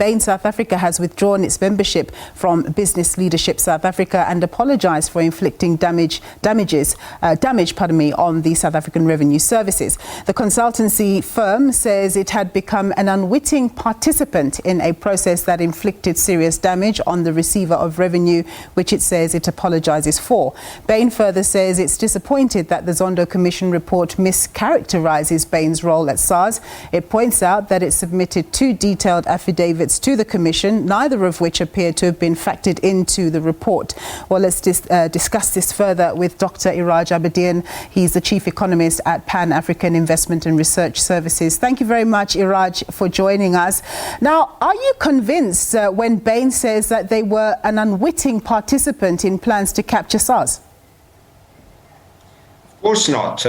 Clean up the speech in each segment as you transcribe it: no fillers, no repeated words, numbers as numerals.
Bain South Africa has withdrawn its membership from Business Leadership South Africa and apologised for inflicting damage on the South African Revenue Services. The consultancy firm says it had become an unwitting participant in a process that inflicted serious damage on the receiver of revenue, which it says it apologises for. Bain further says it's disappointed that the Zondo Commission report mischaracterises Bain's role at SARS. It points out that it submitted 2 detailed affidavits to the Commission, neither of which appear to have been factored into the report. Well, let's discuss this further with Dr. Iraj Abedin. He's the Chief Economist at Pan-African Investment and Research Services. Thank you very much, Iraj, for joining us. Now, are you convinced when Bain says that they were an unwitting participant in plans to capture SARS? Of course not.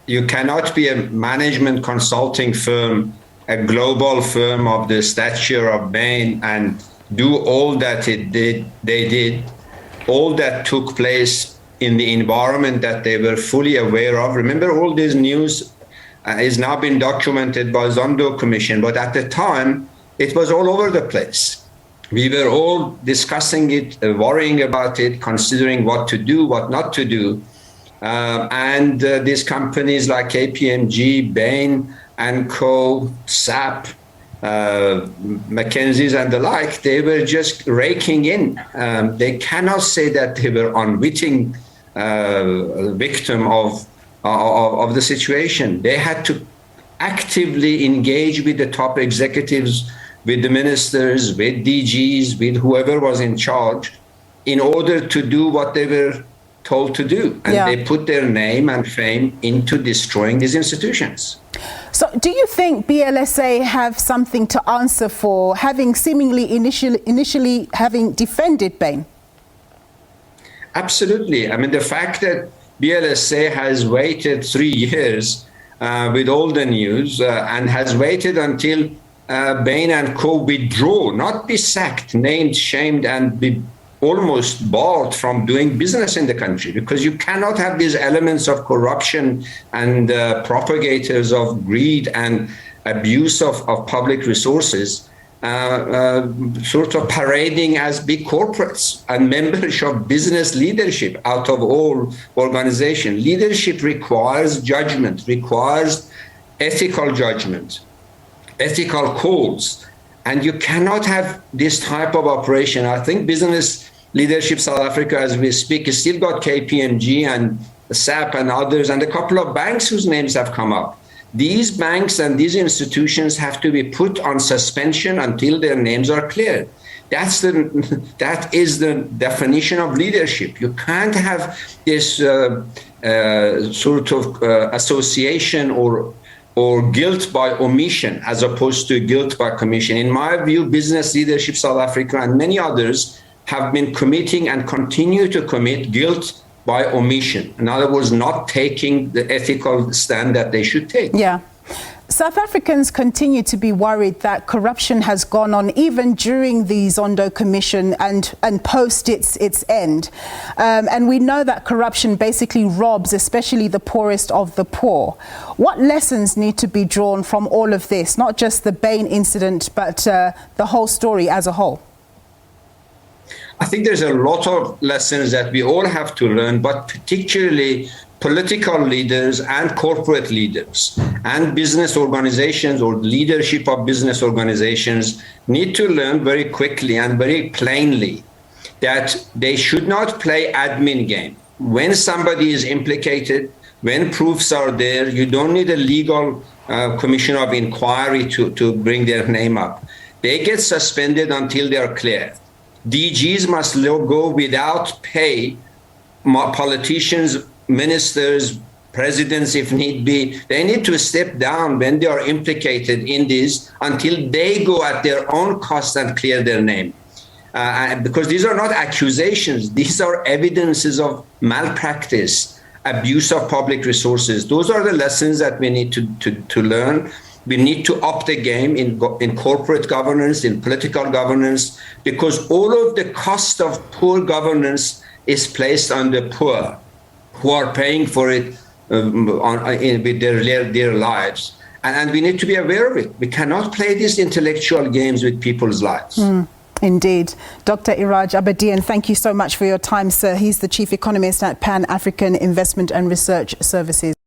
You cannot be a management consulting firm, a global firm of the stature of Bain, and do all that they did, all that took place in the environment that they were fully aware of. Remember, all this news is now been documented by Zondo Commission, but at the time, it was all over the place. We were all discussing it, worrying about it, considering what to do, what not to do. And these companies like KPMG, Bain and Co, SAP, Mackenzie's and the like, they were just raking in. They cannot say that they were unwitting victim of the situation. They had to actively engage with the top executives, with the ministers, with DGs, with whoever was in charge, in order to do what they were told to do. And they put their name and fame into destroying these institutions. So do you think BLSA have something to answer for having seemingly initially having defended Bain? Absolutely. I mean, the fact that BLSA has waited 3 years with all the news and has waited until Bain and Co withdraw, not be sacked, named, shamed, and be almost barred from doing business in the country, because you cannot have these elements of corruption and propagators of greed and abuse of public resources sort of parading as big corporates and members of business leadership out of all organizations. Leadership requires judgment, requires ethical judgment, ethical calls, and you cannot have this type of operation. I think Business Leadership South Africa, as we speak, has still got KPMG and SAP and others, and a couple of banks whose names have come up. These banks and these institutions have to be put on suspension until their names are cleared. That is the definition of leadership. You can't have this sort of association or guilt by omission as opposed to guilt by commission. In my view, Business Leadership South Africa and many others have been committing and continue to commit guilt by omission. In other words, not taking the ethical stand that they should take. Yeah. South Africans continue to be worried that corruption has gone on even during the Zondo Commission and post its end. And we know that corruption basically robs especially the poorest of the poor. What lessons need to be drawn from all of this, not just the Bain incident, but the whole story as a whole? I think there's a lot of lessons that we all have to learn, but particularly political leaders and corporate leaders and business organizations or leadership of business organizations need to learn very quickly and very plainly that they should not play admin game. When somebody is implicated, when proofs are there, you don't need a legal commission of inquiry to bring their name up. They get suspended until they are clear. DGs must go without pay. Politicians, ministers, presidents, if need be, they need to step down when they are implicated in this until they go at their own cost and clear their name. Because these are not accusations, these are evidences of malpractice, abuse of public resources. Those are the lessons that we need to learn. We need to up the game in corporate governance, in political governance, because all of the cost of poor governance is placed on the poor, who are paying for it with their lives. And we need to be aware of it. We cannot play these intellectual games with people's lives. Indeed. Dr. Iraj Abedian, thank you so much for your time, sir. He's the Chief Economist at Pan African Investment and Research Services.